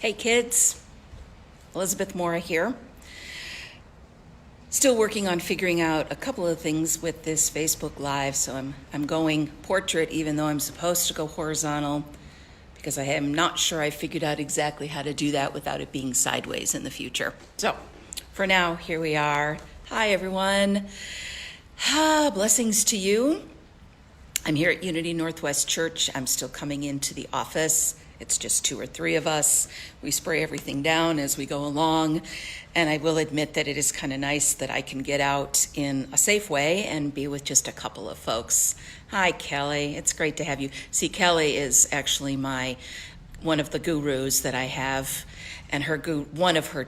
Hey kids, Elizabeth Mora here. Still working on figuring out a couple of things with this Facebook Live, so I'm going portrait even though I'm supposed to go horizontal because I am not sure I figured out exactly how to do that without it being sideways in the future. So for now, here we are. Hi everyone. Blessings to you. I'm here at Unity Northwest Church. I'm still coming into the office. It's just 2 or 3 of us. We spray everything down as we go along. And I will admit that it is kind of nice that I can get out in a safe way and be with just a couple of folks. Hi, Kelly. It's great to have you. See, Kelly is actually one of the gurus that I have. And one of her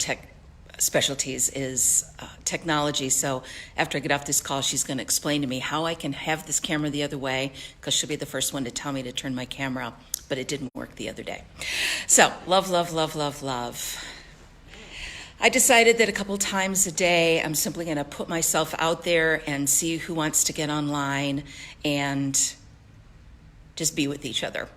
specialties is technology. So after I get off this call, she's going to explain to me how I can have this camera the other way, because she'll be the first one to tell me to turn my camera, but it didn't work the other day. So love, love, love, love, love. I decided that a couple times a day, I'm simply going to put myself out there and see who wants to get online and just be with each other.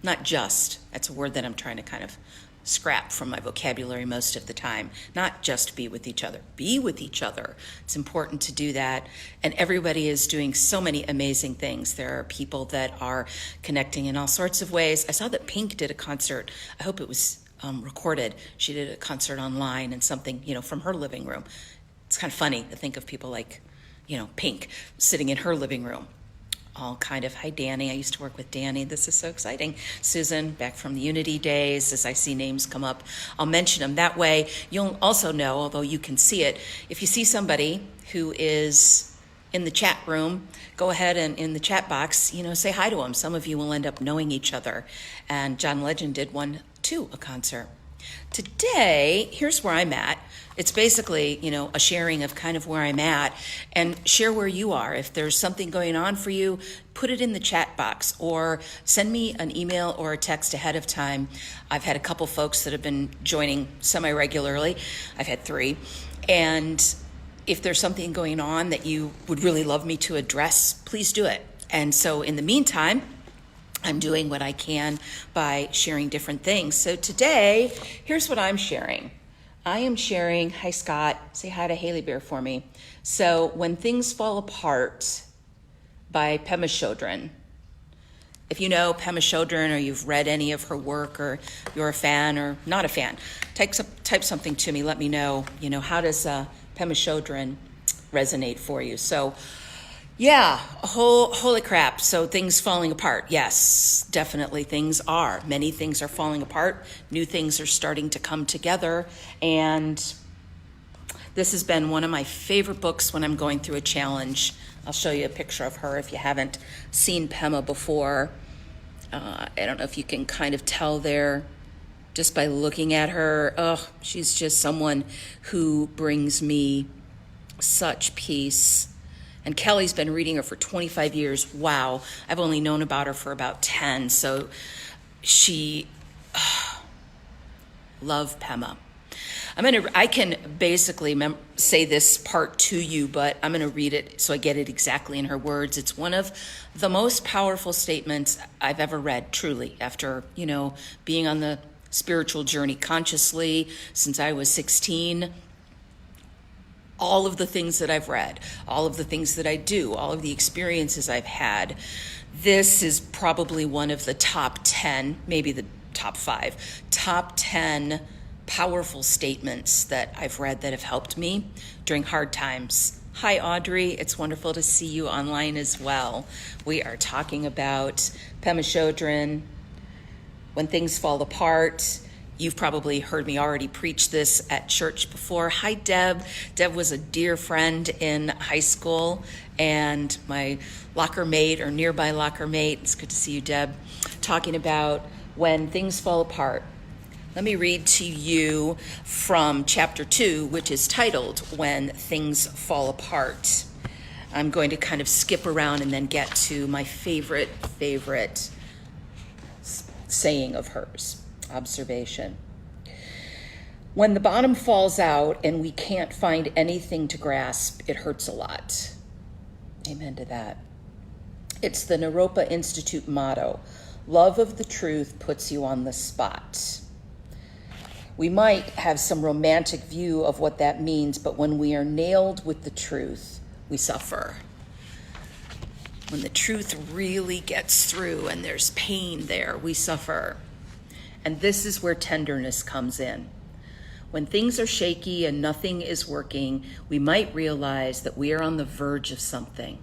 Not just, that's a word that I'm trying to kind of scrap from my vocabulary most of the time. Not just be with each other. Be with each other. It's important to do that. And everybody is doing so many amazing things. There are people that are connecting in all sorts of ways. I saw that Pink did a concert. I hope it was recorded. She did a concert online and something, from her living room. It's kind of funny to think of people like, Pink sitting in her living room. All kind of, hi Danny, I used to work with Danny. This is so exciting. Susan, back from the Unity days. As I see names come up, I'll mention them. That way you'll also know, although you can see it, if you see somebody who is in the chat room, go ahead and in the chat box, say hi to them. Some of you will end up knowing each other. And John Legend did one too, a concert. Today, here's where I'm at. It's basically, a sharing of kind of where I'm at, and share where you are. If there's something going on for you, put it in the chat box or send me an email or a text ahead of time. I've had a couple folks that have been joining semi-regularly. I've had 3. And if there's something going on that you would really love me to address, please do it. And so in the meantime, I'm doing what I can by sharing different things. So today, here's what I'm sharing. I am sharing, hi Scott, say hi to Haley Bear for me. So When Things Fall Apart by Pema Chodron. If you know Pema Chodron or you've read any of her work or you're a fan or not a fan, type something to me, let me know, how does Pema Chodron resonate for you? So yeah, holy crap. So things falling apart. Yes, definitely things are. Many things are falling apart. New things are starting to come together. And this has been one of my favorite books when I'm going through a challenge. I'll show you a picture of her if you haven't seen Pema before. I don't know if you can kind of tell there just by looking at her. She's just someone who brings me such peace. And Kelly's been reading her for 25 years. Wow. I've only known about her for about 10. So she, love Pema. I can basically say this part to you, but I'm going to read it so I get it exactly in her words. It's one of the most powerful statements I've ever read, truly, after, being on the spiritual journey consciously since I was 16. All of the things that I've read, all of the things that I do, all of the experiences I've had, this is probably one of the top 10, maybe the top 10 powerful statements that I've read that have helped me during hard times. Hi, Audrey. It's wonderful to see you online as well. We are talking about Pema Chodron, When Things Fall Apart. You've probably heard me already preach this at church before. Hi, Deb. Deb was a dear friend in high school and my locker mate or nearby locker mate. It's good to see you, Deb. Talking about When Things Fall Apart. Let me read to you from chapter 2, which is titled When Things Fall Apart. I'm going to kind of skip around and then get to my favorite saying of hers. Observation. When the bottom falls out and we can't find anything to grasp, it hurts a lot. Amen to that. It's the Naropa Institute motto. Love of the truth puts you on the spot. We might have some romantic view of what that means, but when we are nailed with the truth, we suffer. When the truth really gets through and there's pain there, we suffer. And this is where tenderness comes in. When things are shaky and nothing is working, we might realize that we are on the verge of something.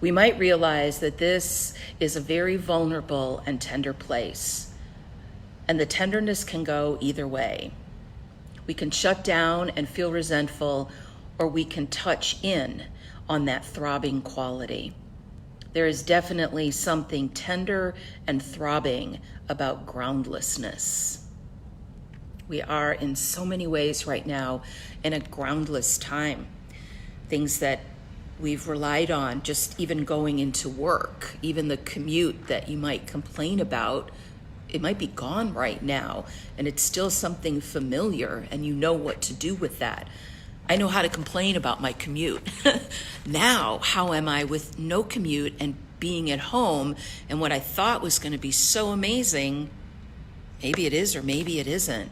We might realize that this is a very vulnerable and tender place. And the tenderness can go either way. We can shut down and feel resentful, or we can touch in on that throbbing quality. There is definitely something tender and throbbing about groundlessness. We are in so many ways right now in a groundless time. Things that we've relied on, just even going into work, even the commute that you might complain about, it might be gone right now, and it's still something familiar, and you know what to do with that. I know how to complain about my commute. Now, how am I with no commute and being at home, and what I thought was going to be so amazing, maybe it is or maybe it isn't.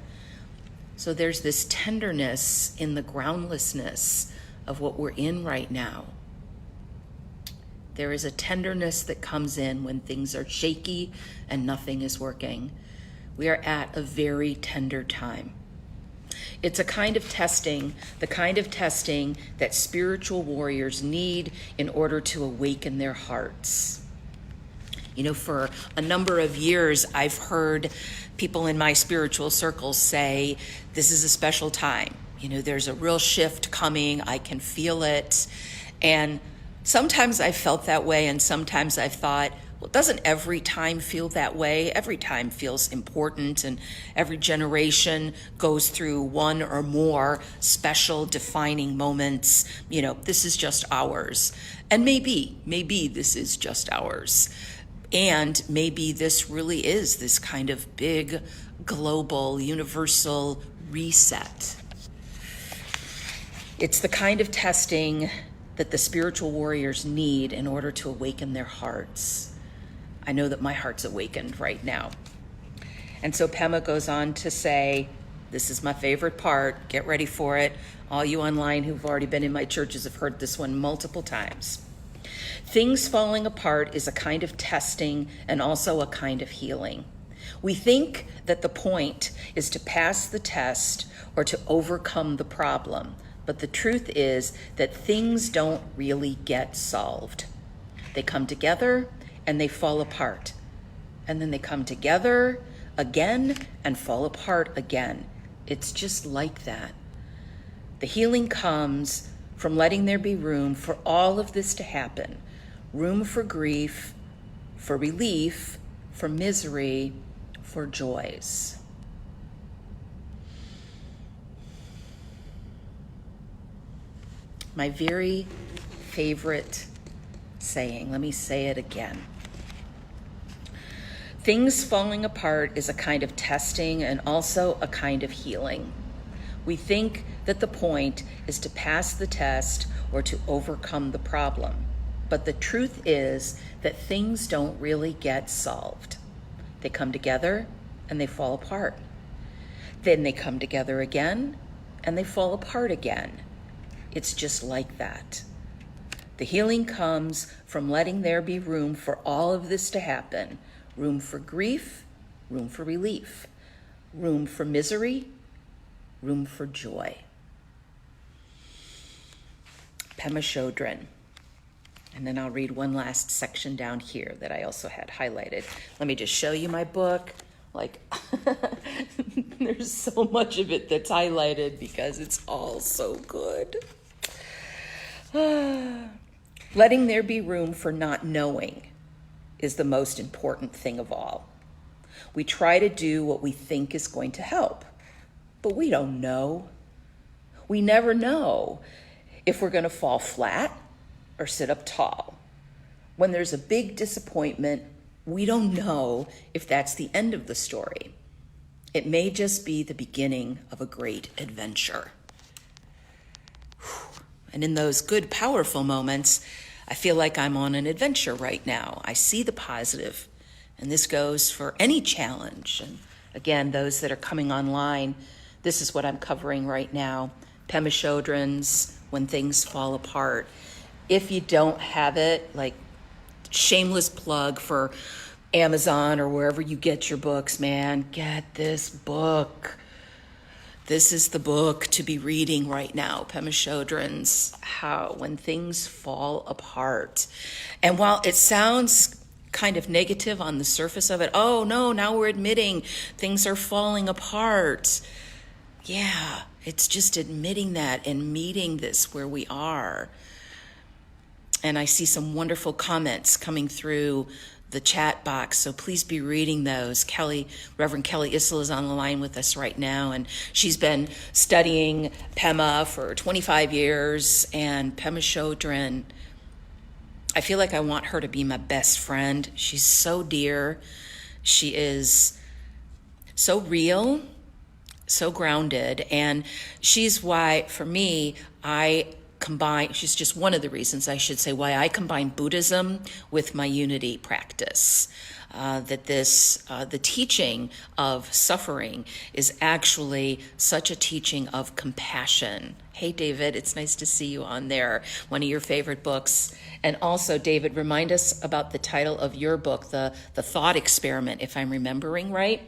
So there's this tenderness in the groundlessness of what we're in right now. There is a tenderness that comes in when things are shaky and nothing is working. We are at a very tender time. It's a kind of testing, the kind of testing that spiritual warriors need in order to awaken their hearts. You know, for a number of years, I've heard people in my spiritual circles say, this is a special time. You know, there's a real shift coming. I can feel it. And sometimes I felt that way, and sometimes I've thought, well, doesn't every time feel that way? Every time feels important, and every generation goes through one or more special defining moments. You know, this is just ours. And maybe this is just ours. And maybe this really is this kind of big, global, universal reset. It's the kind of testing that the spiritual warriors need in order to awaken their hearts. I know that my heart's awakened right now. And so Pema goes on to say, this is my favorite part, get ready for it. All you online who've already been in my churches have heard this one multiple times. Things falling apart is a kind of testing and also a kind of healing. We think that the point is to pass the test or to overcome the problem. But the truth is that things don't really get solved. They come together and they fall apart. And then they come together again and fall apart again. It's just like that. The healing comes from letting there be room for all of this to happen. Room for grief, for relief, for misery, for joys. My very favorite saying, let me say it again. Things falling apart is a kind of testing and also a kind of healing. We think that the point is to pass the test or to overcome the problem. But the truth is that things don't really get solved. They come together and they fall apart. Then they come together again and they fall apart again. It's just like that. The healing comes from letting there be room for all of this to happen. Room for grief, room for relief, room for misery, room for joy. Pema Chodron. And then I'll read one last section down here that I also had highlighted. Let me just show you my book. Like, there's so much of it that's highlighted because it's all so good. Letting there be room for not knowing is the most important thing of all. We try to do what we think is going to help, but we don't know. We never know if we're going to fall flat or sit up tall. When there's a big disappointment, we don't know if that's the end of the story. It may just be the beginning of a great adventure. And in those good, powerful moments, I feel like I'm on an adventure right now. I see the positive, and this goes for any challenge and Again, those that are coming online, this is what I'm covering right now. Pema Chodron's When Things Fall Apart. If you don't have it, like, shameless plug for Amazon or wherever you get your books, man, get this book. This is the book to be reading right now, Pema Chodron's When Things Fall Apart. And while it sounds kind of negative on the surface of it, oh no, now we're admitting things are falling apart. Yeah, it's just admitting that and meeting this where we are. And I see some wonderful comments coming through the chat box, so please be reading those. Reverend Kelly Issel is on the line with us right now, and she's been studying Pema for 25 years, and Pema Chodron, I feel like I want her to be my best friend. She's so dear. She is so real, so grounded, and she's why, for me, she's just one of the reasons, I should say, why I combine Buddhism with my unity practice. The teaching of suffering is actually such a teaching of compassion. Hey, David, it's nice to see you on there, one of your favorite books. And also, David, remind us about the title of your book, The Thought Experiment, if I'm remembering right.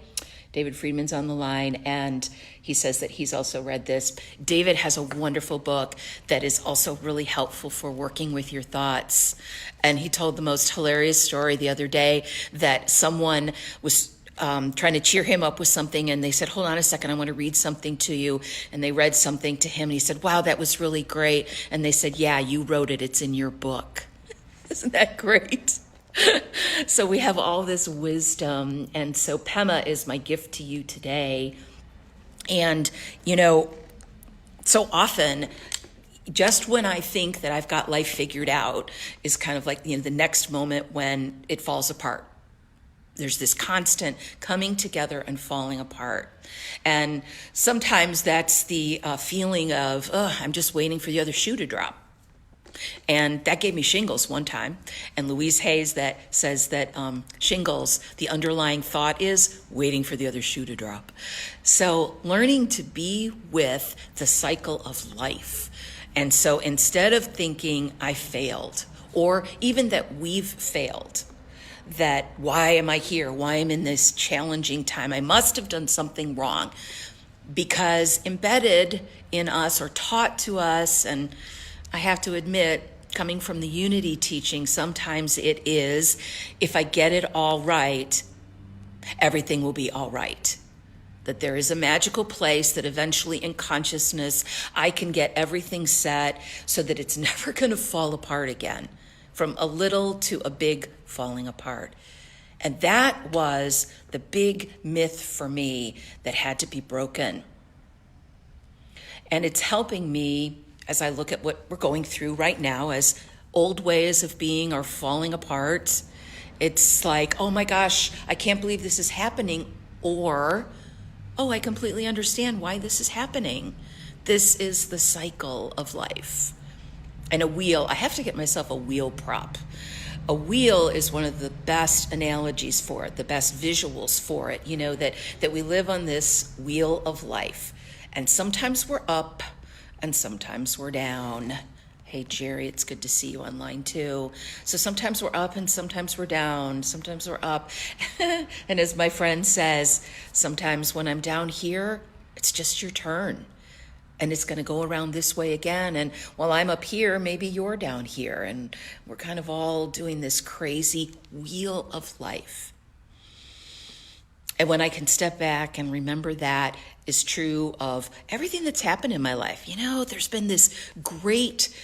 David Friedman's on the line, and he says that he's also read this. David has a wonderful book that is also really helpful for working with your thoughts. And he told the most hilarious story the other day that someone was trying to cheer him up with something, and they said, hold on a second, I want to read something to you. And they read something to him, and he said, wow, that was really great. And they said, yeah, you wrote it. It's in your book. Isn't that great? So we have all this wisdom, and so Pema is my gift to you today. And, so often, just when I think that I've got life figured out is kind of like, the next moment when it falls apart. There's this constant coming together and falling apart. And sometimes that's the feeling of, I'm just waiting for the other shoe to drop. And that gave me shingles one time. And Louise Hayes that says that shingles, the underlying thought is waiting for the other shoe to drop. So learning to be with the cycle of life. And so instead of thinking I failed, or even that we've failed, that why am I here? Why am I in this challenging time? I must have done something wrong. Because embedded in us or taught to us, and I have to admit, coming from the unity teaching, sometimes it is, if I get it all right, everything will be all right. That there is a magical place that eventually in consciousness, I can get everything set so that it's never going to fall apart again, from a little to a big falling apart. And that was the big myth for me that had to be broken. And it's helping me as I look at what we're going through right now, as old ways of being are falling apart. It's like, oh my gosh, I can't believe this is happening. Or, oh, I completely understand why this is happening. This is the cycle of life. And a wheel, I have to get myself a wheel prop. A wheel is one of the best analogies for it, the best visuals for it, that we live on this wheel of life. And sometimes we're up, and sometimes we're down. Hey, Jerry, it's good to see you online too. So sometimes we're up and sometimes we're down. Sometimes we're up. And as my friend says, sometimes when I'm down here, it's just your turn. And it's going to go around this way again. And while I'm up here, maybe you're down here. And we're kind of all doing this crazy wheel of life. And when I can step back and remember that is true of everything that's happened in my life. There's been this great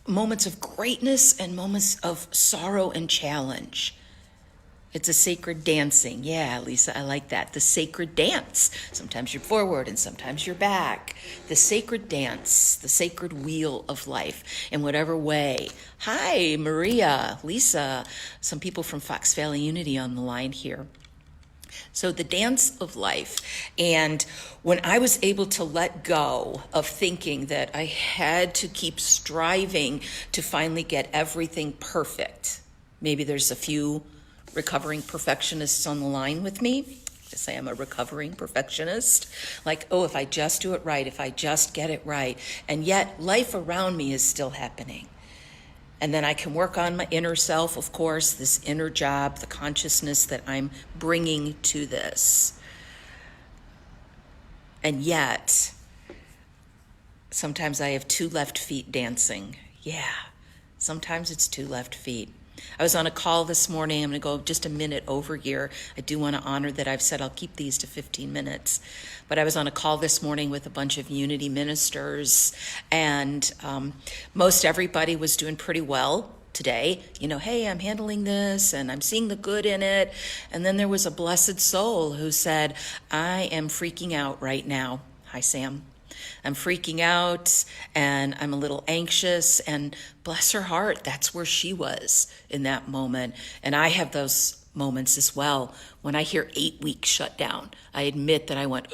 moments of greatness and moments of sorrow and challenge. It's a sacred dancing. Yeah, Lisa, I like that. The sacred dance. Sometimes you're forward and sometimes you're back. The sacred dance, the sacred wheel of life in whatever way. Hi, Maria, Lisa, some people from Fox Valley Unity on the line here. So the dance of life. And when I was able to let go of thinking that I had to keep striving to finally get everything perfect, maybe there's a few recovering perfectionists on the line with me. say I'm a recovering perfectionist. Like, oh, if I just do it right, if I just get it right. And yet life around me is still happening. And then I can work on my inner self, of course, this inner job, the consciousness that I'm bringing to this. And yet, sometimes I have two left feet dancing. Yeah, sometimes it's two left feet. I was on a call this morning. I'm going to go just a minute over here. I do want to honor that I've said I'll keep these to 15 minutes. But I was on a call this morning with a bunch of Unity ministers, and most everybody was doing pretty well today. You know, hey, I'm handling this, and I'm seeing the good in it. And then there was a blessed soul who said, I am freaking out right now. Hi, Sam. I'm freaking out and I'm a little anxious, and bless her heart, that's where she was in that moment. And I have those moments as well. When I hear 8 weeks shut down, I admit that I went,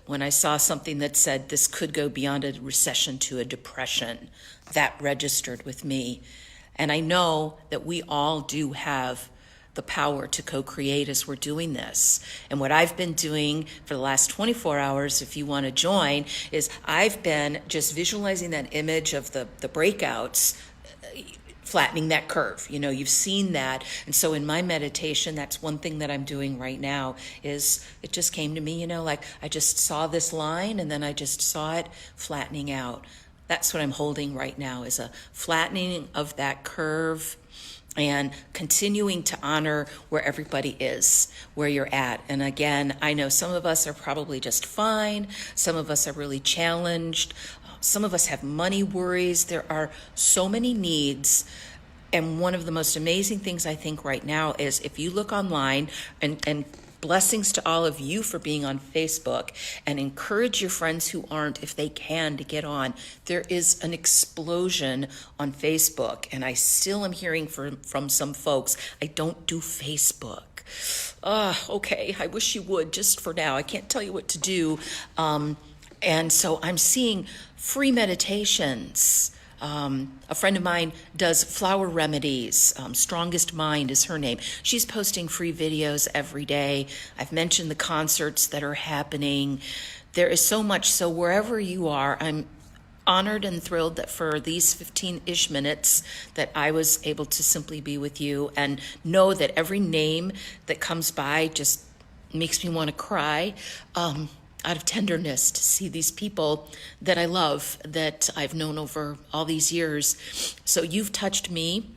when I saw something that said this could go beyond a recession to a depression, that registered with me. And I know that we all do have the power to co-create as we're doing this. And what I've been doing for the last 24 hours, if you want to join, is I've been just visualizing that image of the breakouts, flattening that curve. You know, you've seen that. And so in my meditation, that's one thing that I'm doing right now, is it just came to me, you know, like I just saw this line and then I just saw it flattening out. That's what I'm holding right now, is a flattening of that curve, and continuing to honor where everybody is, where you're at. And again, I know some of us are probably just fine. Some of us are really challenged. Some of us have money worries. There are so many needs. And one of the most amazing things I think right now is if you look online, and blessings to all of you for being on Facebook, and encourage your friends who aren't, if they can, to get on. There is an explosion on Facebook, and I still am hearing from some folks, I don't do Facebook. Okay, I wish you would, just for now. I can't tell you what to do. And so I'm seeing free meditations. A friend of mine does flower remedies. Strongest Mind is her name. She's posting free videos every day. I've mentioned the concerts that are happening. There is so much. So wherever you are, I'm honored and thrilled that for these 15-ish minutes that I was able to simply be with you, and know that every name that comes by just makes me want to cry. Out of tenderness to see these people that I love, that I've known over all these years. So you've touched me,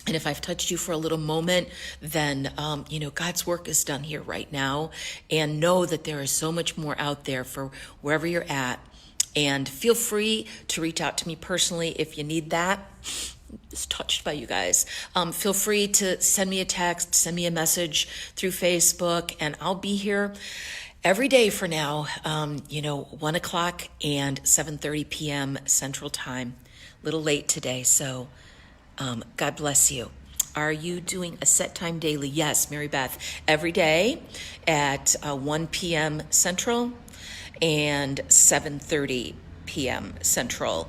and if I've touched you for a little moment, then, you know, God's work is done here right now. And know that there is so much more out there for wherever you're at. And feel free to reach out to me personally if you need that. Just touched by you guys. Feel free to send me a text, send me a message through Facebook, and I'll be here every day for now, 1 o'clock and 7:30 p.m. Central Time. A little late today, so God bless you. Are you doing a set time daily? Yes, Mary Beth. Every day at 1 p.m. Central and 7:30 p.m. Central.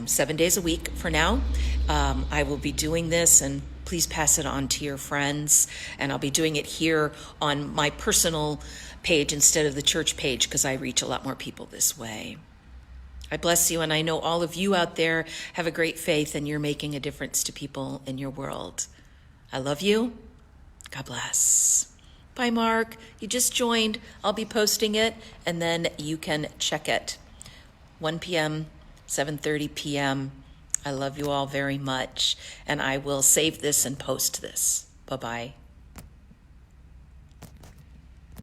7 days a week for now. I will be doing this, and please pass it on to your friends. And I'll be doing it here on my personal page instead of the church page, because I reach a lot more people this way. I bless you, and I know all of you out there have a great faith, and you're making a difference to people in your world. I love you. God bless. Bye, Mark. You just joined. I'll be posting it, and then you can check it. 1 p.m., 7:30 p.m. I love you all very much, and I will save this and post this. Bye-bye.